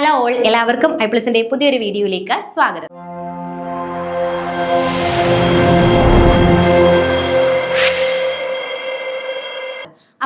Hello all, എല്ലാവർക്കും ഐപ്ലസിന്റെ പുതിയൊരു വീഡിയോയിലേക്ക് സ്വാഗതം.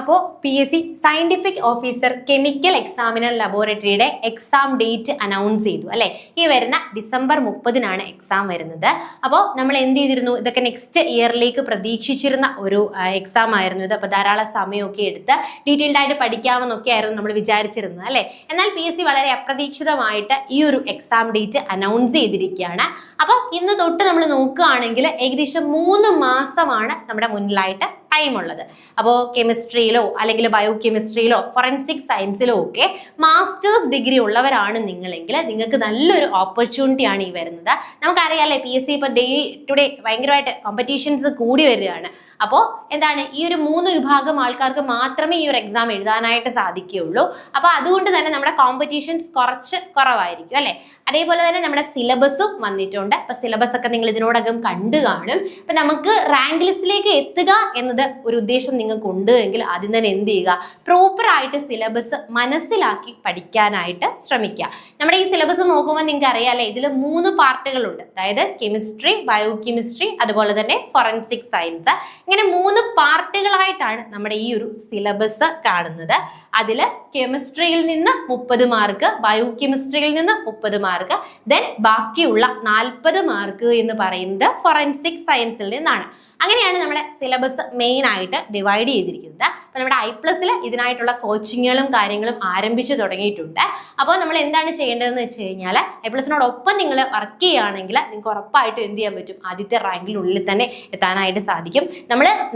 അപ്പോൾ PSC scientific officer chemical examiner ലബോറട്ടറിയുടെ എക്സാം ഡേറ്റ് അനൗൺസ് ചെയ്തു അല്ലെ. ഈ വരുന്ന ഡിസംബർ 30-നാണ് എക്സാം വരുന്നത്. അപ്പോൾ നമ്മൾ എന്ത് ചെയ്തിരുന്നു, ഇതൊക്കെ നെക്സ്റ്റ് ഇയറിലേക്ക് പ്രതീക്ഷിച്ചിരുന്ന ഒരു എക്സാം ആയിരുന്നു ഇത്. അപ്പോൾ ധാരാളം സമയമൊക്കെ എടുത്ത് ഡീറ്റെയിൽഡ് ആയിട്ട് പഠിക്കാമെന്നൊക്കെ ആയിരുന്നു നമ്മൾ വിചാരിച്ചിരുന്നത് അല്ലെ. എന്നാൽ PSC വളരെ അപ്രതീക്ഷിതമായിട്ട് ഈ ഒരു എക്സാം ഡേറ്റ് അനൗൺസ് ചെയ്തിരിക്കുകയാണ്. അപ്പോൾ ഇന്ന് തൊട്ട് നമ്മൾ നോക്കുകയാണെങ്കിൽ ഏകദേശം 3 മാസമാണ് നമ്മുടെ മുന്നിലായിട്ട് ടൈം ഉള്ളത്. അപ്പോൾ കെമിസ്ട്രിയിലോ അല്ലെങ്കിൽ ബയോ കെമിസ്ട്രിയിലോ ഫോറൻസിക് സയൻസിലോ ഒക്കെ മാസ്റ്റേഴ്സ് ഡിഗ്രി ഉള്ളവരാണ് നിങ്ങളെങ്കിൽ നിങ്ങൾക്ക് നല്ലൊരു ഓപ്പർച്യൂണിറ്റിയാണ് ഈ വരുന്നത്. നമുക്കറിയാമല്ലേ PSC ഇപ്പോൾ ഡേ ടു ഡേ ഭയങ്കരമായിട്ട് കോമ്പറ്റീഷൻസ് കൂടി വരികയാണ്. അപ്പോൾ എന്താണ്, ഈ ഒരു 3 വിഭാഗം ആൾക്കാർക്ക് മാത്രമേ ഈ ഒരു എക്സാം എഴുതാനായിട്ട് സാധിക്കുകയുള്ളൂ. അപ്പോൾ അതുകൊണ്ട് തന്നെ നമ്മുടെ കോമ്പറ്റീഷൻസ് കുറച്ച് കുറവായിരിക്കും അല്ലേ. അതേപോലെ തന്നെ നമ്മുടെ സിലബസും വന്നിട്ടുണ്ട്. അപ്പൊ സിലബസ് ഒക്കെ നിങ്ങൾ ഇതിനോടകം കണ്ടു കാണും. അപ്പൊ നമുക്ക് റാങ്ക് ലിസ്റ്റിലേക്ക് എത്തുക എന്നത് ഒരു ഉദ്ദേശം നിങ്ങൾക്ക് ഉണ്ട് എങ്കിൽ ആദ്യം തന്നെ എന്ത് ചെയ്യുക, പ്രോപ്പർ ആയിട്ട് സിലബസ് മനസ്സിലാക്കി പഠിക്കാനായിട്ട് ശ്രമിക്കുക. നമ്മുടെ ഈ സിലബസ് നോക്കുമ്പോൾ നിങ്ങൾക്ക് അറിയാലേ, ഇതിൽ 3 പാർട്ടുകളുണ്ട്. അതായത് കെമിസ്ട്രി, ബയോ കെമിസ്ട്രി, അതുപോലെ തന്നെ ഫോറൻസിക് സയൻസ്. ഇങ്ങനെ 3 പാർട്ടുകളായിട്ടാണ് നമ്മുടെ ഈ ഒരു സിലബസ് കാണുന്നത്. അതിൽ കെമിസ്ട്രിയിൽ നിന്ന് 30 മാർക്ക്, ബയോ കെമിസ്ട്രിയിൽ നിന്ന് 30 മാർക്ക്, ദെൻ ബാക്കിയുള്ള 40 മാർക്ക് എന്ന് പറയുന്നത് ഫോറൻസിക് സയൻസിൽ നിന്നാണ്. അങ്ങനെയാണ് നമ്മുടെ സിലബസ് മെയിൻ ആയിട്ട് ഡിവൈഡ് ചെയ്തിരിക്കുന്നത്. അപ്പോൾ നമ്മുടെ ഐപ്ലസിൽ ഇതിനായിട്ടുള്ള കോച്ചിങ്ങുകളും കാര്യങ്ങളും ആരംഭിച്ചു തുടങ്ങിയിട്ടുണ്ട്. അപ്പോൾ നമ്മൾ എന്താണ് ചെയ്യേണ്ടതെന്ന് വെച്ച് കഴിഞ്ഞാൽ, ഐപ്ലസിനോടൊപ്പം നിങ്ങൾ വർക്ക് ചെയ്യുകയാണെങ്കിൽ നിങ്ങൾക്ക് ഉറപ്പായിട്ടും എന്ത് ചെയ്യാൻ പറ്റും, ആദ്യത്തെ റാങ്കിനുള്ളിൽ തന്നെ എത്താനായിട്ട് സാധിക്കും.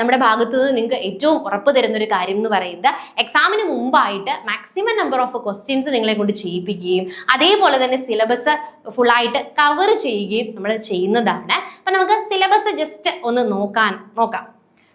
നമ്മുടെ ഭാഗത്തു നിന്ന് നിങ്ങൾക്ക് ഏറ്റവും ഉറപ്പ് തരുന്ന ഒരു കാര്യം എന്ന് പറയുന്നത്, എക്സാമിന് മുമ്പായിട്ട് മാക്സിമം നമ്പർ ഓഫ് ക്വസ്റ്റ്യൻസ് നിങ്ങളെ കൊണ്ട് ചെയ്യിപ്പിക്കുകയും അതേപോലെ തന്നെ സിലബസ് ഫുള്ളായിട്ട് കവർ ചെയ്യുകയും നമ്മൾ ചെയ്യുന്നതാണ്. അപ്പൊ നമുക്ക് സിലബസ് ജസ്റ്റ് ഒന്ന് നോക്കാം.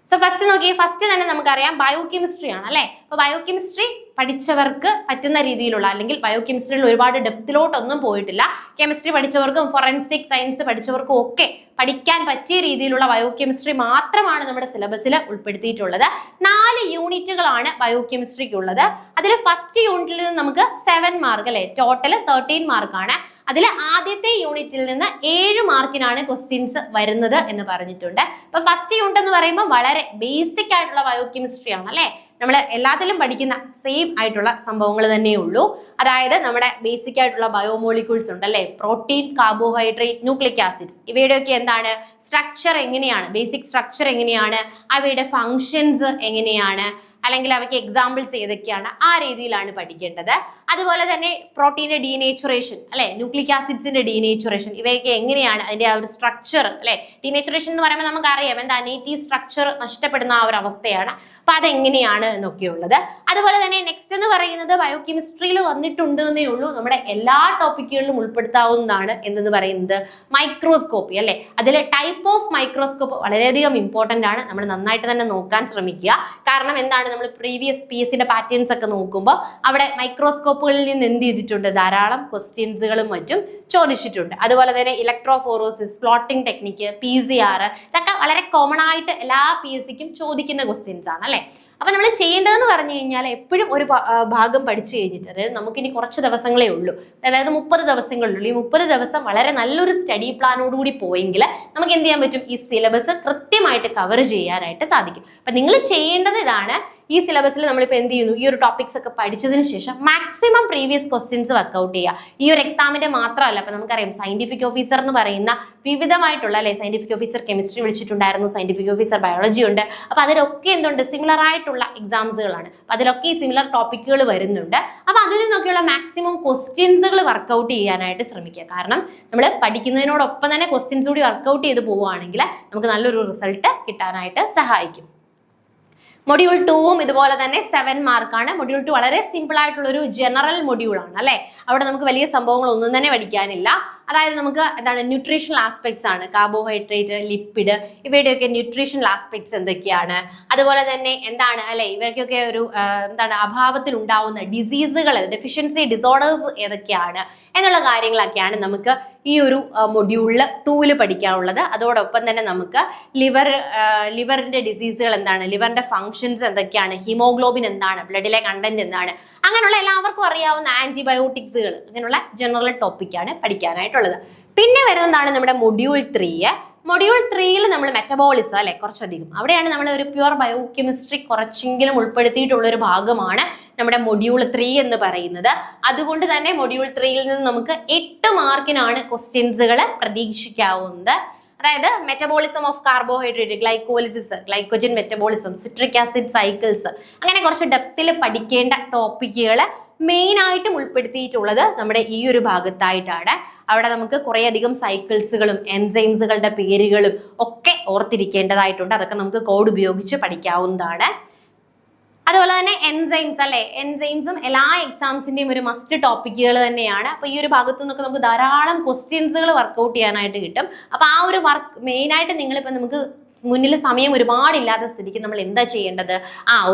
സോ ഫസ്റ്റ് തന്നെ നമുക്കറിയാം ബയോ കെമിസ്ട്രി ആണ് അല്ലെ. അപ്പൊ ബയോ കെമിസ്ട്രി പഠിച്ചവർക്ക് പറ്റുന്ന രീതിയിലുള്ള, അല്ലെങ്കിൽ ബയോ കെമിസ്ട്രിയിൽ ഒരുപാട് ഡെപ്തിലോട്ടൊന്നും പോയിട്ടില്ല, കെമിസ്ട്രി പഠിച്ചവർക്കും ഫോറൻസിക് സയൻസ് പഠിച്ചവർക്കും ഒക്കെ പഠിക്കാൻ പറ്റിയ രീതിയിലുള്ള ബയോ കെമിസ്ട്രി മാത്രമാണ് നമ്മുടെ സിലബസിൽ ഉൾപ്പെടുത്തിയിട്ടുള്ളത്. 4 യൂണിറ്റുകളാണ് ബയോ കെമിസ്ട്രിക്ക് ഉള്ളത്. അതിൽ ഫസ്റ്റ് യൂണിറ്റിൽ നിന്ന് നമുക്ക് 7 മാർക്ക് അല്ലെ, ടോട്ടൽ 13 മാർക്കാണ്. അതിൽ ആദ്യത്തെ യൂണിറ്റിൽ നിന്ന് 7 മാർക്കിനാണ് ക്വസ്റ്റ്യൻസ് വരുന്നത് എന്ന് പറഞ്ഞിട്ടുണ്ട്. അപ്പൊ ഫസ്റ്റ് യൂണിറ്റ് എന്ന് പറയുമ്പോൾ വളരെ ബേസിക് ആയിട്ടുള്ള ബയോ കെമിസ്ട്രി ആണ് അല്ലെ. നമ്മൾ എല്ലാത്തിലും പഠിക്കുന്ന സെയിം ആയിട്ടുള്ള സംഭവങ്ങൾ തന്നെയേ ഉള്ളൂ. അതായത് നമ്മുടെ ബേസിക് ആയിട്ടുള്ള ബയോമോളിക്യൂൾസ് ഉണ്ട് അല്ലെ, പ്രോട്ടീൻ, കാർബോഹൈഡ്രേറ്റ്, ന്യൂക്ലിക് ആസിഡ്സ്, ഇവയുടെയൊക്കെ എന്താണ് സ്ട്രക്ചർ എങ്ങനെയാണ്, ബേസിക് സ്ട്രക്ചർ എങ്ങനെയാണ്, അവയുടെ ഫങ്ഷൻസ് എങ്ങനെയാണ്, അല്ലെങ്കിൽ അവയ്ക്ക് എക്സാമ്പിൾസ് ഏതൊക്കെയാണ്, ആ രീതിയിലാണ് പഠിക്കേണ്ടത്. അതുപോലെ തന്നെ പ്രോട്ടീന്റെ ഡീനേച്ചുറേഷൻ അല്ലെ, ന്യൂക്ലിക് ആസിഡ്സിന്റെ ഡീനേച്ചുറേഷൻ, ഇവയൊക്കെ എങ്ങനെയാണ്, അതിന്റെ ആ ഒരു സ്ട്രക്ചർ അല്ലെ. ഡീനേച്ചുറേഷൻ എന്ന് പറയുമ്പോൾ നമുക്കറിയാം എന്താ, നേറ്റീവ് സ്ട്രക്ചർ നഷ്ടപ്പെടുന്ന ആ ഒരു അവസ്ഥയാണ്. അപ്പൊ അതെങ്ങനെയാണ് എന്നൊക്കെയുള്ളത്. അതുപോലെ തന്നെ നെക്സ്റ്റ് എന്ന് പറയുന്നത് ബയോ കെമിസ്ട്രിയിൽ വന്നിട്ടുണ്ട് എന്നേ ഉള്ളൂ, നമ്മുടെ എല്ലാ ടോപ്പിക്കുകളിലും ഉൾപ്പെടുത്താവുന്നതാണ് എന്തെന്ന് പറയുന്നത് മൈക്രോസ്കോപ്പി അല്ലെ. അതിൽ ടൈപ്പ് ഓഫ് മൈക്രോസ്കോപ്പ് വളരെയധികം ഇമ്പോർട്ടന്റ് ആണ്. നമ്മൾ നന്നായിട്ട് തന്നെ നോക്കാൻ ശ്രമിക്കുക. കാരണം എന്താണ്, നമ്മൾ പ്രീവിയസ് PSCയുടെ പാറ്റേൺസ് ഒക്കെ നോക്കുമ്പോൾ അവിടെ മൈക്രോസ്കോപ്പുകളിൽ നിന്ന് എന്ത് ചെയ്തിട്ടുണ്ട്, ധാരാളം ക്വസ്റ്റ്യൻസുകളും മറ്റും ചോദിച്ചിട്ടുണ്ട്. അതുപോലെ തന്നെ ഇലക്ട്രോഫോറോസിസ്, പ്ലോട്ടിംഗ് ടെക്നിക്ക്, PCR, ഇതൊക്കെ വളരെ കോമൺ ആയിട്ട് എല്ലാ PSCക്കും ചോദിക്കുന്ന ക്വസ്റ്റ്യൻസ് ആണ് അല്ലെ. അപ്പൊ നമ്മൾ ചെയ്യേണ്ടതെന്ന് പറഞ്ഞു കഴിഞ്ഞാൽ, എപ്പോഴും ഒരു ഭാഗം പഠിച്ചു കഴിഞ്ഞിട്ട്, അതായത് നമുക്കിനി കുറച്ച് ദിവസങ്ങളേ ഉള്ളൂ, അതായത് 30 ദിവസങ്ങളുള്ളൂ. ഈ 30 ദിവസം വളരെ നല്ലൊരു സ്റ്റഡി പ്ലാനോടുകൂടി പോയെങ്കിൽ നമുക്ക് എന്ത് ചെയ്യാൻ പറ്റും, ഈ സിലബസ് കൃത്യമായിട്ട് കവർ ചെയ്യാനായിട്ട് സാധിക്കും. അപ്പൊ നിങ്ങൾ ചെയ്യേണ്ടത് ഇതാണ്, ഈ സിലബസിൽ നമ്മളിപ്പോൾ എന്ത് ചെയ്യുന്നു, ഈ ഒരു ടോപ്പിക്സ് ഒക്കെ പഠിച്ചതിന് ശേഷം മാക്സിമം പ്രീവിയസ് ക്വസ്റ്റ്യൻസ് വർക്ക്ഔട്ട് ചെയ്യുക. ഈ ഒരു എക്സാമിന്റെ മാത്രമല്ല, അപ്പൊ നമുക്കറിയാം സയന്റിഫിക് ഓഫീസർ എന്ന് പറയുന്ന വിവിധമായിട്ടുള്ള അല്ലെ, സയന്റിഫിക് ഓഫീസർ കെമിസ്ട്രി വിളിച്ചിട്ടുണ്ടായിരുന്നു, സയന്റിഫിക് ഓഫീസർ ബയോളജി ഉണ്ട്. അപ്പൊ അതിലൊക്കെ എന്തുണ്ട്, സിമിലർ ആയിട്ടുള്ള എക്സാംസുകളാണ്. അപ്പൊ അതിലൊക്കെ ഈ സിമിലർ ടോപ്പിക്കുകൾ വരുന്നുണ്ട്. അപ്പൊ അതിൽ നിന്നൊക്കെയുള്ള മാക്സിമം ക്വസ്റ്റ്യൻസുകൾ വർക്ക്ഔട്ട് ചെയ്യാനായിട്ട് ശ്രമിക്കുക. കാരണം നമ്മൾ പഠിക്കുന്നതിനോടൊപ്പം തന്നെ ക്വസ്റ്റ്യൻസ് കൂടി വർക്ക്ഔട്ട് ചെയ്ത് പോവുകയാണെങ്കിൽ നമുക്ക് നല്ലൊരു റിസൾട്ട് കിട്ടാനായിട്ട് സഹായിക്കും. മൊഡ്യൂൾ 2ഉം ഇതുപോലെ തന്നെ 7 മാർക്കാണ്. മൊഡ്യൂൾ 2 വളരെ സിമ്പിൾ ആയിട്ടുള്ള ഒരു ജനറൽ മൊഡ്യൂൾ ആണ് അല്ലെ. അവിടെ നമുക്ക് വലിയ സംഭവങ്ങൾ ഒന്നും തന്നെ പഠിക്കാനില്ല. അതായത് നമുക്ക് എന്താണ്, ന്യൂട്രീഷണൽ ആസ്പെക്ട്സ് ആണ്, കാർബോഹൈഡ്രേറ്റ്, ലിപ്പിഡ്, ഇവയുടെയൊക്കെ ന്യൂട്രീഷണൽ ആസ്പെക്ട്സ് എന്തൊക്കെയാണ്, അതുപോലെ തന്നെ എന്താണ് അല്ലെ, ഇവർക്കൊക്കെ ഒരു എന്താണ് അഭാവത്തിൽ ഉണ്ടാവുന്ന ഡിസീസുകൾ, ഡെഫിഷ്യൻസി ഡിസോർഡേഴ്സ് ഏതൊക്കെയാണ് എന്നുള്ള കാര്യങ്ങളൊക്കെയാണ് നമുക്ക് ഈ ഒരു മൊഡ്യൂളിൽ 2ൽ പഠിക്കാനുള്ളത്. അതോടൊപ്പം തന്നെ നമുക്ക് ലിവറിന്റെ ഡിസീസുകൾ എന്താണ്, ലിവറിന്റെ ഫങ്ഷൻസ് എന്തൊക്കെയാണ്, ഹീമോഗ്ലോബിൻ എന്താണ്, ബ്ലഡിലെ കണ്ടന്റ് എന്താണ്, അങ്ങനെയുള്ള എല്ലാവർക്കും അറിയാവുന്ന ആന്റിബയോട്ടിക്സുകൾ, അങ്ങനെയുള്ള ജനറൽ ടോപ്പിക്കാണ് പഠിക്കാനായിട്ടുള്ളത്. പിന്നെ വരുന്നതാണ് നമ്മുടെ മൊഡ്യൂൾ 3. മൊഡ്യൂൾ 3 നമ്മൾ മെറ്റബോളിസം അല്ലെ, കുറച്ചധികം അവിടെയാണ് നമ്മൾ ഒരു പ്യുവർ ബയോകെമിസ്ട്രി കുറച്ചെങ്കിലും ഉൾപ്പെടുത്തിയിട്ടുള്ള ഒരു ഭാഗമാണ് നമ്മുടെ മൊഡ്യൂൾ 3 എന്ന് പറയുന്നത്. അതുകൊണ്ട് തന്നെ മൊഡ്യൂൾ 3യിൽ നിന്ന് നമുക്ക് 8 മാർക്കിനാണ് ക്വസ്റ്റ്യൻസുകൾ പ്രതീക്ഷിക്കാവുന്നത്. അതായത് metabolism of carbohydrate, glycolysis, glycogen metabolism, citric acid cycles, അങ്ങനെ കുറച്ച് ഡെപ്തിൽ പഠിക്കേണ്ട ടോപ്പിക്കുകൾ മെയിൻ ആയിട്ടും ഉൾപ്പെടുത്തിയിട്ടുള്ളത് നമ്മുടെ ഈ ഒരു ഭാഗത്തായിട്ടാണ്. അവിടെ നമുക്ക് കുറേ അധികം സൈക്കിൾസുകളും എൻസൈംസുകളുടെ പേരുകളും ഒക്കെ ഓർത്തിരിക്കേണ്ടതായിട്ടുണ്ട്. അതൊക്കെ നമുക്ക് കോഡ് ഉപയോഗിച്ച് പഠിക്കാവുന്നതാണ്. അതുപോലെ തന്നെ എൻസൈംസ് അല്ലെ, എൻസൈംസും എല്ലാ എക്സാംസിന്റെയും ഒരു മസ്റ്റ് ടോപ്പിക്കുകൾ തന്നെയാണ്. അപ്പൊ ഈ ഒരു ഭാഗത്തു നിന്നൊക്കെ നമുക്ക് ധാരാളം ക്വസ്റ്റ്യൻസുകൾ വർക്ക്ഔട്ട് ചെയ്യാനായിട്ട് കിട്ടും. അപ്പൊ ആ ഒരു വർക്ക് മെയിനായിട്ട് നിങ്ങളിപ്പോൾ നമുക്ക് മുന്നിൽ സമയം ഒരുപാടില്ലാത്ത സ്ഥിതിക്ക് നമ്മൾ എന്താ ചെയ്യേണ്ടത്,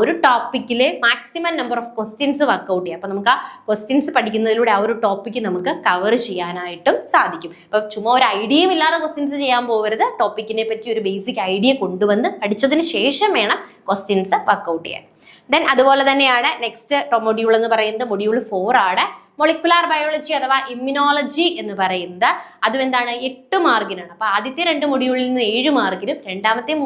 ഒരു ടോപ്പിക്കിൽ maximum number of questions work out ചെയ്യാം. അപ്പൊ നമുക്ക് ആ ക്വസ്റ്റ്യൻസ് പഠിക്കുന്നതിലൂടെ ആ ഒരു ടോപ്പിക്ക് നമുക്ക് കവർ ചെയ്യാനായിട്ടും സാധിക്കും. ഇപ്പൊ ചുമ്മാ ഒരു ഐഡിയയും ഇല്ലാതെ ക്വസ്റ്റ്യൻസ് ചെയ്യാൻ പോകരുത്. ടോപ്പിക്കിനെ പറ്റി ഒരു ബേസിക് ഐഡിയ കൊണ്ടുവന്ന് പഠിച്ചതിന് ശേഷം വേണം ക്വസ്റ്റ്യൻസ് വർക്ക്ഔട്ട് ചെയ്യാൻ. ദെൻ അതുപോലെ തന്നെയാണ് നെക്സ്റ്റ് മൊഡ്യൂൾ എന്ന് പറയുന്നത് മൊഡ്യൂൾ 4 ആണ്. മൊളിക്കുലാർ ബയോളജി അഥവാ ഇമ്മ്യൂണോളജി എന്ന് പറയുന്നത് അതും എന്താണ്, 8 മാർക്കിനാണ്. അപ്പൊ ആദ്യത്തെ 2 മൊഡ്യൂളിൽ നിന്ന് 7 മാർക്കിനും രണ്ടാമത്തെയും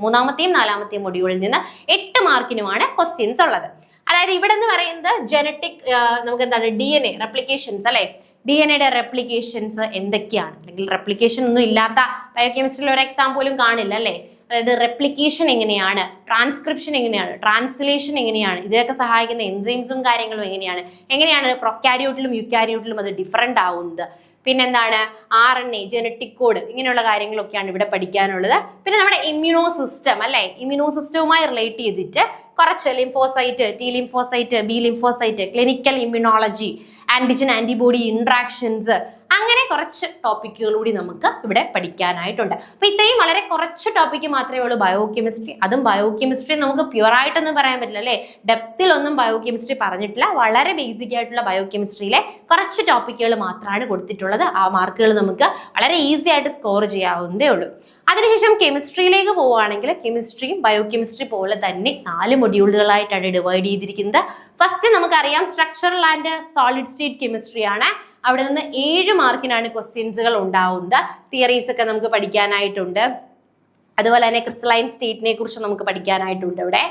മൂന്നാമത്തെയും നാലാമത്തെയും മൊഡ്യൂളിൽ നിന്ന് 8 മാർക്കിനുമാണ് ക്വസ്റ്റ്യൻസ് ഉള്ളത്. അതായത് ഇവിടെ എന്ന് പറയുന്നത് ജനറ്റിക്, നമുക്ക് എന്താണ് DNA റെപ്ലിക്കേഷൻസ് അല്ലെ, DNA റെപ്ലിക്കേഷൻസ് എന്തൊക്കെയാണ്, അല്ലെങ്കിൽ റെപ്ലിക്കേഷൻ ഒന്നും ഇല്ലാത്ത ബയോകെമിസ്ട്രിയിൽ ഒരു എക്സാം പോലും കാണില്ല അല്ലെ. അതായത് റെപ്ലിക്കേഷൻ എങ്ങനെയാണ്, ട്രാൻസ്ക്രിപ്ഷൻ എങ്ങനെയാണ്, ട്രാൻസ്ലേഷൻ എങ്ങനെയാണ്, ഇതിനൊക്കെ സഹായിക്കുന്ന എൻസൈംസും കാര്യങ്ങളും എങ്ങനെയാണ് പ്രൊക്യാരിയോട്ടിലും യുക്യാരിയോട്ടിലും അത് ഡിഫറെന്റ് ആവുന്നത്. പിന്നെന്താണ് RNA, ജനറ്റിക് കോഡ്, ഇങ്ങനെയുള്ള കാര്യങ്ങളൊക്കെയാണ് ഇവിടെ പഠിക്കാനുള്ളത്. പിന്നെ നമ്മുടെ ഇമ്മ്യൂണോ സിസ്റ്റം അല്ലെ, ഇമ്മ്യൂണോ സിസ്റ്റവുമായി റിലേറ്റ് ചെയ്തിട്ട് കുറച്ച് lymphocyte, T lymphocyte, B lymphocyte, clinical immunology, antigen antibody interactions, അങ്ങനെ കുറച്ച് ടോപ്പിക്കുകൾ കൂടി നമുക്ക് ഇവിടെ പഠിക്കാനായിട്ടുണ്ട്. അപ്പൊ ഇത്രയും വളരെ കുറച്ച് ടോപ്പിക്ക് മാത്രമേ ഉള്ളൂ ബയോകെമിസ്ട്രി. അതും ബയോകെമിസ്ട്രി നമുക്ക് പ്യുവർ ആയിട്ടൊന്നും പറയാൻ പറ്റില്ല അല്ലെ, ഡെപ്തിലൊന്നും ബയോകെമിസ്ട്രി പറഞ്ഞിട്ടില്ല. വളരെ ബേസിക് ആയിട്ടുള്ള ബയോകെമിസ്ട്രിയിലെ കുറച്ച് ടോപ്പിക്കുകൾ മാത്രമാണ് കൊടുത്തിട്ടുള്ളത്. ആ മാർക്കുകൾ നമുക്ക് വളരെ ഈസി ആയിട്ട് സ്കോർ ചെയ്യാവുന്നതേ ഉള്ളൂ. അതിനുശേഷം കെമിസ്ട്രിയിലേക്ക് പോവുകയാണെങ്കിൽ കെമിസ്ട്രിയും ബയോകെമിസ്ട്രി പോലെ തന്നെ 4 മൊഡ്യൂളുകളായിട്ടാണ് ഡിവൈഡ് ചെയ്തിരിക്കുന്നത്. ഫസ്റ്റ് നമുക്കറിയാം structural and solid state chemistry ആണ്. അവിടെ നിന്ന് 7 മാർക്കിനാണ് ക്വസ്റ്റ്യൻസുകൾ ഉണ്ടാവുന്നത്. തിയറീസ് ഒക്കെ നമുക്ക് പഠിക്കാനായിട്ടുണ്ട്. അതുപോലെ തന്നെ ക്രിസ്റ്റലൈൻ സ്റ്റേറ്റിനെ കുറിച്ച് നമുക്ക് പഠിക്കാനായിട്ടുണ്ട് ഇവിടെ.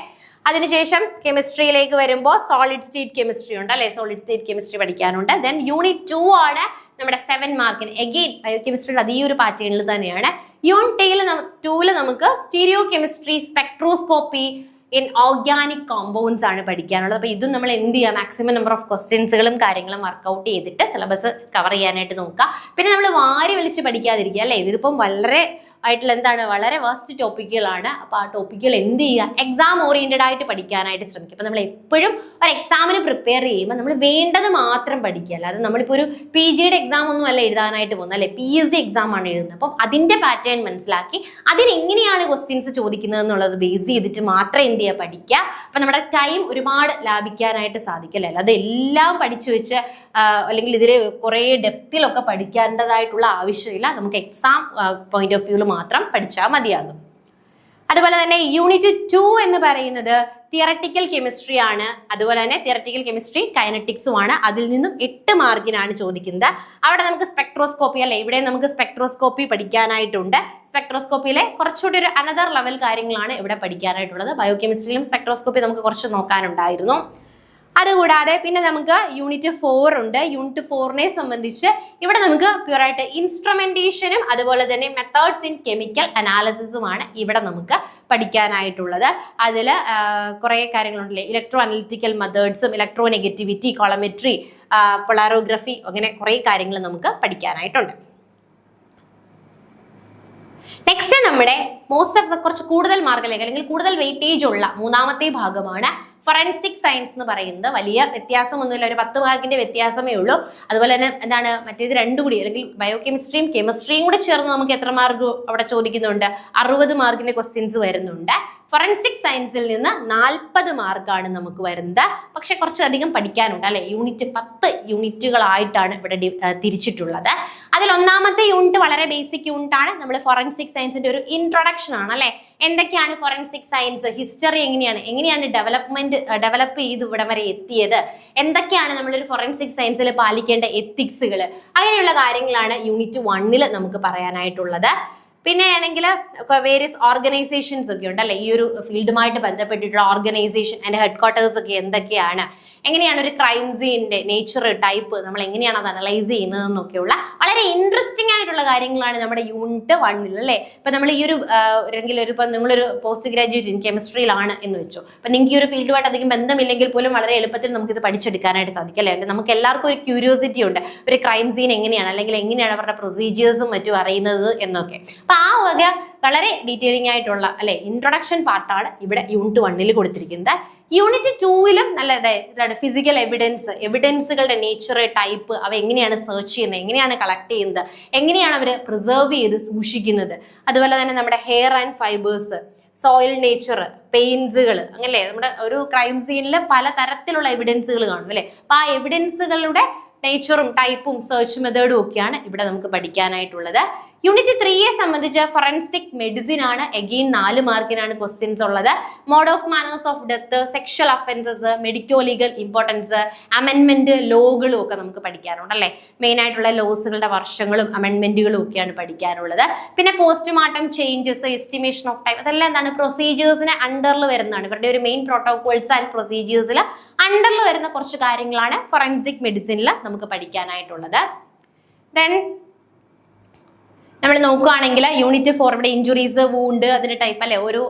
അതിനുശേഷം കെമിസ്ട്രിയിലേക്ക് വരുമ്പോൾ സോളിഡ് സ്റ്റേറ്റ് കെമിസ്ട്രി ഉണ്ട് അല്ലെ, സോളിഡ് സ്റ്റേറ്റ് കെമിസ്ട്രി പഠിക്കാനുണ്ട്. ദെൻ യൂണിറ്റ് 2 ആണ് നമ്മുടെ 7 മാർക്കിന്. എഗെയിൻ ബയോകെമിസ്ട്രിയുടെ അതേ ഒരു പാറ്റേണിൽ തന്നെയാണ്. യൂണിറ്റ് 2 നമുക്ക് stereo chemistry, spectroscopy in organic compounds ആണ് പഠിക്കാനുള്ളത്. അപ്പൊ ഇതും നമ്മൾ എന്ത് ചെയ്യുക, മാക്സിമം നമ്പർ ഓഫ് ക്വസ്റ്റ്യൻസുകളും കാര്യങ്ങളും വർക്ക്ഔട്ട് ചെയ്തിട്ട് സിലബസ് കവർ ചെയ്യാനായിട്ട് നോക്കുക. പിന്നെ നമ്മൾ വാരി വലിച്ച് പഠിക്കാതിരിക്കുക അല്ലെ. ഇതിപ്പം വളരെ ആയിട്ടുള്ള എന്താണ്, വളരെ വാസ്റ്റ് ടോപ്പിക്കുകളാണ്. അപ്പൊ ആ ടോപ്പിക്കുകൾ എന്ത് ചെയ്യുക, എക്സാം ഓറിയന്റഡ് ആയിട്ട് പഠിക്കാനായിട്ട് ശ്രമിക്കുക. അപ്പൊ നമ്മൾ എപ്പോഴും ഒരു എക്സാമിന് പ്രിപ്പയർ ചെയ്യുമ്പോൾ നമ്മൾ വേണ്ടത് മാത്രം പഠിക്കുക. അല്ലാതെ നമ്മളിപ്പോൾ ഒരു PG എക്സാം ഒന്നും അല്ല എഴുതാനായിട്ട് പോകുന്നത് അല്ലെ, PSC എക്സാം ആണ് എഴുതുന്നത്. അപ്പം അതിന്റെ പാറ്റേൺ മനസ്സിലാക്കി അതിനെങ്ങനെയാണ് ക്വസ്റ്റ്യൻസ് ചോദിക്കുന്നത് എന്നുള്ളത് ബേസ് ചെയ്തിട്ട് മാത്രം എന്ത് ചെയ്യുക, പഠിക്കുക. അപ്പൊ നമ്മുടെ ടൈം ഒരുപാട് ലാഭിക്കാനായിട്ട് സാധിക്കല്ലേ. അല്ലാതെ എല്ലാം പഠിച്ചു വെച്ച് അല്ലെങ്കിൽ ഇതിൽ കുറേ ഡെപ്തിലൊക്കെ പഠിക്കേണ്ടതായിട്ടുള്ള ആവശ്യമില്ല. നമുക്ക് എക്സാം പോയിന്റ് ഓഫ് വ്യൂവിൽ മാത്രം പഠിച്ചാൽ മതിയാകും. അതുപോലെ തന്നെ യൂണിറ്റ് 2 എന്ന് പറയുന്നത് തിയററ്റിക്കൽ കെമിസ്ട്രി ആണ്. അതുപോലെ തന്നെ തിയററ്റിക്കൽ കെമിസ്ട്രി കൈനറ്റിക്സും ആണ്. അതിൽ നിന്നും 8 മാർക്കിനാണ് ചോദിക്കുന്നത്. അവിടെ നമുക്ക് സ്പെക്ട്രോസ്കോപ്പി അല്ലെ, ഇവിടെ നമുക്ക് സ്പെക്ട്രോസ്കോപ്പി പഠിക്കാനായിട്ടുണ്ട്. സ്പെക്ട്രോസ്കോപ്പിയിലെ കുറച്ചുകൂടി ഒരു അനദർ ലെവൽ കാര്യങ്ങളാണ് ഇവിടെ പഠിക്കാനായിട്ടുള്ളത്. ബയോകെമിസ്ട്രിയിലും സ്പെക്ട്രോസ്കോപ്പി നമുക്ക് കുറച്ച് നോക്കാനുണ്ടായിരുന്നു. അതുകൂടാതെ പിന്നെ നമുക്ക് യൂണിറ്റ് 4 ഉണ്ട്. യൂണിറ്റ് 4നെ സംബന്ധിച്ച് ഇവിടെ നമുക്ക് പ്യുവറായിട്ട് ഇൻസ്ട്രുമെന്റേഷനും അതുപോലെ തന്നെ മെത്തേഡ്സ് ഇൻ കെമിക്കൽ അനാലിസിസുമാണ് ഇവിടെ നമുക്ക് പഠിക്കാനായിട്ടുള്ളത്. അതിൽ കുറേ കാര്യങ്ങളുണ്ടല്ലേ, ഇലക്ട്രോ അനലിറ്റിക്കൽ മെത്തേഡ്സും ഇലക്ട്രോ നെഗറ്റിവിറ്റി, കോളമെട്രി, പൊളാരോഗ്രഫി, അങ്ങനെ കുറേ കാര്യങ്ങൾ നമുക്ക് പഠിക്കാനായിട്ടുണ്ട്. നെക്സ്റ്റ് നമ്മുടെ മോസ്റ്റ് ഓഫ് ദ കുറച്ച് കൂടുതൽ മാർക്കിലേക്ക് അല്ലെങ്കിൽ കൂടുതൽ വെയിറ്റേജ് ഉള്ള 3ാമത്തെ ഭാഗമാണ് ഫോറൻസിക് സയൻസ് എന്ന് പറയുന്നത്. വലിയ വ്യത്യാസമൊന്നുമില്ല, ഒരു 10 മാർക്കിന്റെ വ്യത്യാസമേ ഉള്ളൂ. അതുപോലെ തന്നെ എന്താണ് മറ്റേത് 2 കൂടി അല്ലെങ്കിൽ ബയോകെമിസ്ട്രിയും കെമിസ്ട്രിയും കൂടി ചേർന്ന് നമുക്ക് എത്ര മാർക്ക് അവിടെ ചോദിക്കുന്നുണ്ട്, 60 മാർക്കിന്റെ ക്വസ്റ്റ്യൻസ് വരുന്നുണ്ട്. ഫോറൻസിക് സയൻസിൽ നിന്ന് 40 മാർക്കാണ് നമുക്ക് വരുന്നത്. പക്ഷെ കുറച്ചധികം പഠിക്കാനുണ്ട് അല്ലെ. 10 യൂണിറ്റുകളായിട്ടാണ് ഇവിടെ തിരിച്ചിട്ടുള്ളത്. അതിൽ ഒന്നാമത്തെ യൂണിറ്റ് വളരെ ബേസിക് യൂണിറ്റ് ആണ്. നമ്മൾ ഫോറൻസിക് സയൻസിന്റെ ഒരു ഇൻട്രൊഡക്ഷൻ ആണ് അല്ലെ. എന്തൊക്കെയാണ് ഫോറൻസിക് സയൻസ്, ഹിസ്റ്ററി എങ്ങനെയാണ് ഡെവലപ്പ് ചെയ്ത് ഇവിടം വരെ എത്തിയത്, എന്തൊക്കെയാണ് നമ്മളൊരു ഫോറൻസിക് സയൻസിൽ പാലിക്കേണ്ട എത്തിക്സുകൾ, അങ്ങനെയുള്ള കാര്യങ്ങളാണ് യൂണിറ്റ് 1 നമുക്ക് പറയാനായിട്ടുള്ളത്. പിന്നെ ആണെങ്കിൽ വേരിയസ് ഓർഗനൈസേഷൻസ് ഒക്കെ ഉണ്ട് അല്ലെ. ഈ ഒരു ഫീൽഡുമായിട്ട് ബന്ധപ്പെട്ടിട്ടുള്ള ഓർഗനൈസേഷൻ അതിന്റെ ഹെഡ് ക്വാർട്ടേഴ്സ് ഒക്കെ എന്തൊക്കെയാണ്, എങ്ങനെയാണ് ഒരു ക്രൈം സീനിന്റെ നേച്ചർ, ടൈപ്പ്, നമ്മൾ എങ്ങനെയാണ് അത് അനലൈസ് ചെയ്യുന്നതെന്നൊക്കെയുള്ള വളരെ ഇൻട്രസ്റ്റിംഗ് ആയിട്ടുള്ള കാര്യങ്ങളാണ് നമ്മുടെ യൂണിറ്റ് 1 അല്ലേ. ഇപ്പൊ നമ്മൾ ഈ ഒരു ഇപ്പൊ നിങ്ങളൊരു പോസ്റ്റ് ഗ്രാജുവേറ്റ് ഇൻ കെമിസ്ട്രിയിലാണ് എന്ന് വെച്ചു. അപ്പൊ നിങ്ങൾക്ക് ഈ ഒരു ഫീൽഡുമായിട്ട് അധികം ബന്ധമില്ലെങ്കിൽ പോലും വളരെ എളുപ്പത്തിൽ നമുക്ക് ഇത് പഠിച്ചെടുക്കാനായിട്ട് സാധിക്കും അല്ലേ. നമുക്ക് എല്ലാവർക്കും ഒരു ക്യൂരിയോസിറ്റി ഉണ്ട്, ഒരു ക്രൈം സീൻ എങ്ങനെയാണ്, അല്ലെങ്കിൽ എങ്ങനെയാണ് അവരുടെ പ്രൊസീജിയേഴ്സും മറ്റും അറിയുന്നത് എന്നൊക്കെ. അപ്പൊ ആ വക വളരെ ഡീറ്റെയിലിംഗ് ആയിട്ടുള്ള അല്ലെ ഇൻട്രൊഡക്ഷൻ പാർട്ടാണ് ഇവിടെ യൂണിറ്റ് 1 കൊടുത്തിരിക്കുന്നത്. യൂണിറ്റ് 2 നല്ല ഇതാണ് ഫിസിക്കൽ എവിഡൻസുകളുടെ നേച്ചർ, ടൈപ്പ്, അവ എങ്ങനെയാണ് സെർച്ച് ചെയ്യുന്നത്, എങ്ങനെയാണ് കളക്ട് ചെയ്യുന്നത്, എങ്ങനെയാണ് അവർ പ്രിസർവ് ചെയ്ത് സൂക്ഷിക്കുന്നത്, അതുപോലെ തന്നെ നമ്മുടെ hair and fibres, soil nature, പെയിൻസുകൾ, അങ്ങനെ നമ്മുടെ ഒരു ക്രൈം സീനിൽ പല തരത്തിലുള്ള എവിഡൻസുകൾ കാണും അല്ലെ. അപ്പൊ ആ എവിഡൻസുകളുടെ നേച്ചറും ടൈപ്പും സെർച്ച് മെത്തേഡും ഒക്കെയാണ് ഇവിടെ നമുക്ക് പഠിക്കാനായിട്ടുള്ളത്. യൂണിറ്റ് 3 സംബന്ധിച്ച് ഫോറൻസിക് മെഡിസിൻ ആണ്. എഗെയിൻ 4 മാർക്കിനാണ് ക്വസ്റ്റ്യൻസ് ഉള്ളത്. Mode of manners of death, sexual offences, medico legal importance, അമെൻമെന്റ്, ലോകളും ഒക്കെ നമുക്ക് പഠിക്കാനുണ്ട് അല്ലെ. മെയിൻ ആയിട്ടുള്ള ലോസുകളുടെ വർഷങ്ങളും അമെൻമെന്റുകളും ഒക്കെയാണ് പഠിക്കാനുള്ളത്. പിന്നെ postmortem changes, estimation of time, അതെല്ലാം എന്താണ് പ്രൊസീജിയേഴ്സിന് അണ്ടറിൽ വരുന്നതാണ്. ഇവരുടെ ഒരു മെയിൻ പ്രോട്ടോകോൾസ് ആൻഡ് പ്രൊസീജിയേഴ്സിൽ അണ്ടറിൽ വരുന്ന കുറച്ച് കാര്യങ്ങളാണ് ഫോറൻസിക് മെഡിസിനിൽ നമുക്ക് പഠിക്കാനായിട്ടുള്ളത്. ദെൻ നമ്മൾ നോക്കുകയാണെങ്കിൽ യൂണിറ്റ് 4 ഇവിടെ ഇഞ്ചുറീസ്, വൂണ്ട്, അതിന്റെ ടൈപ്പ് അല്ലെ. ഒരു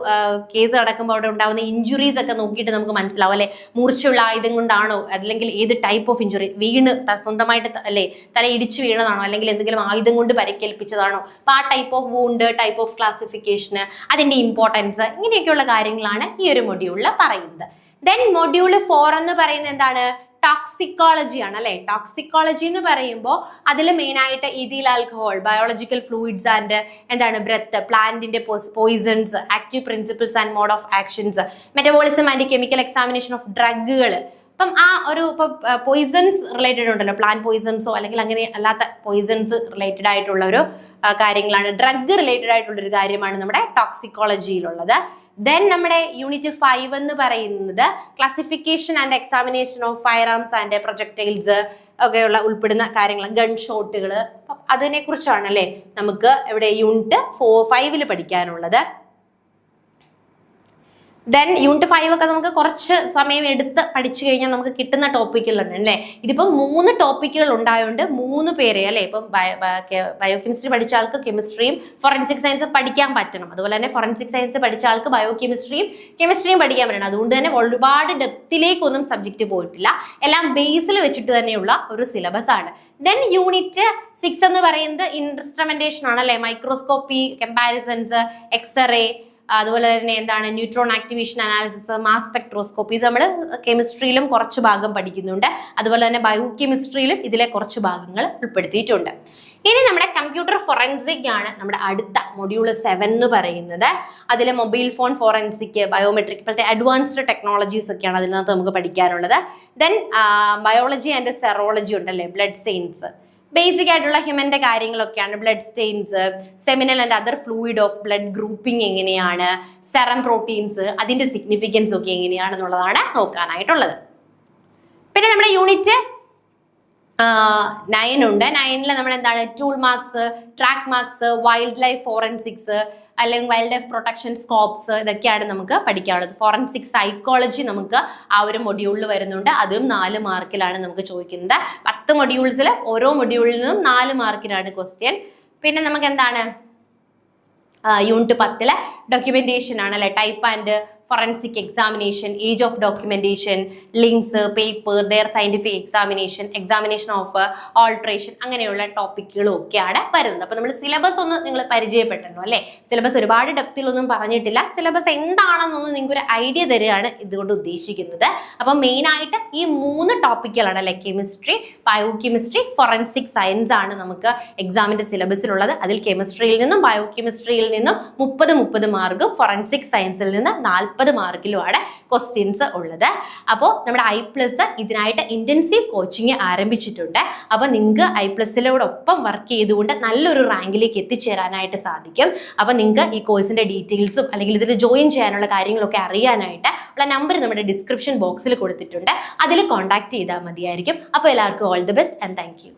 കേസ് നടക്കുമ്പോൾ അവിടെ ഉണ്ടാവുന്ന ഇഞ്ചുറീസ് ഒക്കെ നോക്കിയിട്ട് നമുക്ക് മനസ്സിലാവും അല്ലെ. മൂർച്ചയുള്ള ആയുധം കൊണ്ടാണോ, അല്ലെങ്കിൽ ഏത് ടൈപ്പ് ഓഫ് ഇഞ്ചുറി, വീണ് സ്വന്തമായിട്ട് അല്ലെ തല ഇടിച്ചു വീണതാണോ, അല്ലെങ്കിൽ എന്തെങ്കിലും ആയുധം കൊണ്ട് പരിക്കേൽപ്പിച്ചതാണോ, അപ്പൊ ആ type of wound, type of ക്ലാസിഫിക്കേഷന്, അതിന്റെ ഇമ്പോർട്ടൻസ്, ഇങ്ങനെയൊക്കെയുള്ള കാര്യങ്ങളാണ് ഈ ഒരു മൊഡ്യൂളിൽ പറയുന്നത്. ദെൻ മൊഡ്യൂൾ 4 എന്ന് പറയുന്നത് എന്താണ്, ടോക്സിക്കോളജി ആണ് അല്ലെ. ടോക്സിക്കോളജി എന്ന് പറയുമ്പോൾ അതിൽ മെയിൻ ആയിട്ട് ethyl alcohol, biological fluids and എന്താണ് ബ്രെത്ത്, പ്ലാന്റിന്റെ poisons, active principles and mode of actions, metabolism and chemical examination of ഡ്രഗുകൾ. അപ്പം ആ ഒരു പോയിസൺസ് റിലേറ്റഡ് ഉണ്ടല്ലോ, പ്ലാന്റ് പോയിസൺസോ അല്ലെങ്കിൽ അങ്ങനെ അല്ലാത്ത പോയിസൺസ് റിലേറ്റഡ് ആയിട്ടുള്ള ഒരു കാര്യങ്ങളാണ്, ഡ്രഗ് റിലേറ്റഡ് ആയിട്ടുള്ള ഒരു കാര്യമാണ് നമ്മുടെ ടോക്സിക്കോളജിയിലുള്ളത്. ദെൻ നമ്മുടെ യൂണിറ്റ് 5 എന്ന് പറയുന്നത് classification and examination of fire arms and projectiles ഒക്കെയുള്ള ഉൾപ്പെടുന്ന കാര്യങ്ങൾ, ഗൺ ഷോട്ടുകൾ, അതിനെ കുറിച്ചാണ് അല്ലെ നമുക്ക് ഇവിടെ യൂണിറ്റ് 5 പഠിക്കാനുള്ളത്. ദെൻ യൂണിറ്റ് 5 ഒക്കെ നമുക്ക് കുറച്ച് സമയം എടുത്ത് പഠിച്ചു കഴിഞ്ഞാൽ നമുക്ക് കിട്ടുന്ന ടോപ്പിക്കുകളുണ്ട് അല്ലേ. ഇതിപ്പം 3 ടോപ്പിക്കുകൾ ഉണ്ടായതുകൊണ്ട് 3 പേരെ അല്ലെ. ഇപ്പം ബയോകെമിസ്ട്രി പഠിച്ച ആൾക്ക് കെമിസ്ട്രിയും ഫോറൻസിക് സയൻസും പഠിക്കാൻ പറ്റണം. അതുപോലെ തന്നെ ഫോറൻസിക് സയൻസ് പഠിച്ച ആൾക്ക് കെമിസ്ട്രിയും പഠിക്കാൻ പറ്റണം. അതുകൊണ്ട് തന്നെ ഒരുപാട് ഡെപ്തിലേക്കൊന്നും സബ്ജക്റ്റ് പോയിട്ടില്ല, എല്ലാം ബേസിൽ വെച്ചിട്ട് തന്നെയുള്ള ഒരു സിലബസ് ആണ്. ദെൻ യൂണിറ്റ് 6 എന്ന് പറയുന്നത് ഇൻസ്ട്രുമെന്റേഷൻ ആണ് അല്ലെ. മൈക്രോസ്കോപ്പി, കമ്പാരിസൺസ്, എക്സ്റേ, അതുപോലെ തന്നെ എന്താണ് neutron activation analysis, mass spectroscopy, ഇത് നമ്മൾ കെമിസ്ട്രിയിലും കുറച്ച് ഭാഗം പഠിക്കുന്നുണ്ട്. അതുപോലെ തന്നെ ബയോ കെമിസ്ട്രിയിലും ഇതിലെ കുറച്ച് ഭാഗങ്ങൾ ഉൾപ്പെടുത്തിയിട്ടുണ്ട്. ഇനി നമ്മുടെ കമ്പ്യൂട്ടർ ഫോറൻസിക് ആണ് നമ്മുടെ അടുത്ത മൊഡ്യൂൾ 7 എന്ന് പറയുന്നത്. അതിൽ മൊബൈൽ ഫോൺ ഫോറൻസിക്, ബയോമെട്രിക്, ഇപ്പോഴത്തെ അഡ്വാൻസ്ഡ് ടെക്നോളജീസ് ഒക്കെയാണ് അതിനകത്ത് നമുക്ക് പഠിക്കാനുള്ളത്. ദെൻ ബയോളജി ആൻഡ് സെറോളജി ഉണ്ടല്ലേ, ബ്ലഡ് സയൻസ്, ബേസിക് ആയിട്ടുള്ള ഹ്യൂമന്റെ കാര്യങ്ങളൊക്കെയാണ്. Blood Staines, seminal and other fluid of blood grouping എങ്ങനെയാണ്, സെറം പ്രോട്ടീൻസ്, അതിന്റെ സിഗ്നിഫിക്കൻസ് ഒക്കെ എങ്ങനെയാണെന്നുള്ളതാണ് നോക്കാനായിട്ടുള്ളത്. പിന്നെ നമ്മുടെ യൂണിറ്റ് 9 ഉണ്ട്. 9ൽ നമ്മൾ എന്താണ് tool marks, track marks, wild life forensics അല്ലെങ്കിൽ വൈൽഡ് ലൈഫ് പ്രൊട്ടക്ഷൻ സ്കോപ്സ്, ഇതൊക്കെയാണ് നമുക്ക് പഠിക്കാനുള്ളത്. ഫോറൻസിക് സൈക്കോളജി നമുക്ക് ആ ഒരു മൊഡ്യൂളിൽ വരുന്നുണ്ട്. അതും 4 മാർക്കിലാണ് നമുക്ക് ചോദിക്കുന്നത്. 10 മൊഡ്യൂൾസിൽ ഓരോ മൊഡ്യൂളിൽ നിന്നും 4 മാർക്കിനാണ് ക്വസ്റ്റ്യൻ. പിന്നെ നമുക്ക് എന്താണ് യൂണിറ്റ് 10 ഡോക്യുമെന്റേഷൻ ആണ് അല്ലെ. Type and forensic examination, age of documentation, links, paper, their scientific examination of alteration, അങ്ങനെയുള്ള ടോപ്പിക്കുകളും ഒക്കെയാണ് വരുന്നത്. അപ്പൊ നമ്മൾ സിലബസ് ഒന്ന് നിങ്ങൾ പരിചയപ്പെട്ടല്ലോ അല്ലെ. സിലബസ് ഒരുപാട് ഡെപ്തിലൊന്നും പറഞ്ഞിട്ടില്ല. സിലബസ് എന്താണെന്നൊന്ന് നിങ്ങൾക്ക് ഒരു ഐഡിയ തരികയാണ് ഇതുകൊണ്ട് ഉദ്ദേശിക്കുന്നത്. അപ്പൊ മെയിൻ ആയിട്ട് ഈ 3 ടോപ്പിക്കുകളാണ് അല്ലെ, chemistry, bio chemistry, forensic science ആണ് നമുക്ക് എക്സാമിന്റെ സിലബസിലുള്ളത്. അതിൽ കെമിസ്ട്രിയിൽ നിന്നും ബയോ കെമിസ്ട്രിയിൽ നിന്നും 30 മാർക്കും, ഫോറൻസിക് സയൻസിൽ നിന്ന് 40 40 മാർക്കിലുമാണ് ക്വസ്റ്റ്യൻസ് ഉള്ളത്. അപ്പോൾ നമ്മുടെ I+ ഇതിനായിട്ട് ഇന്റൻസീവ് കോച്ചിങ് ആരംഭിച്ചിട്ടുണ്ട്. അപ്പോൾ നിങ്ങൾക്ക് I+ലോടൊപ്പം വർക്ക് ചെയ്തുകൊണ്ട് നല്ലൊരു റാങ്കിലേക്ക് എത്തിച്ചേരാനായിട്ട് സാധിക്കും. അപ്പോൾ നിങ്ങൾക്ക് ഈ കോഴ്സിന്റെ ഡീറ്റെയിൽസും അല്ലെങ്കിൽ ഇതിൽ ജോയിൻ ചെയ്യാനുള്ള കാര്യങ്ങളൊക്കെ അറിയാനായിട്ട് ഉള്ള നമ്പർ നമ്മുടെ ഡിസ്ക്രിപ്ഷൻ ബോക്സിൽ കൊടുത്തിട്ടുണ്ട്. അതിൽ കോൺടാക്ട് ചെയ്താൽ മതിയായിരിക്കും. അപ്പോൾ എല്ലാവർക്കും all the best and thank you.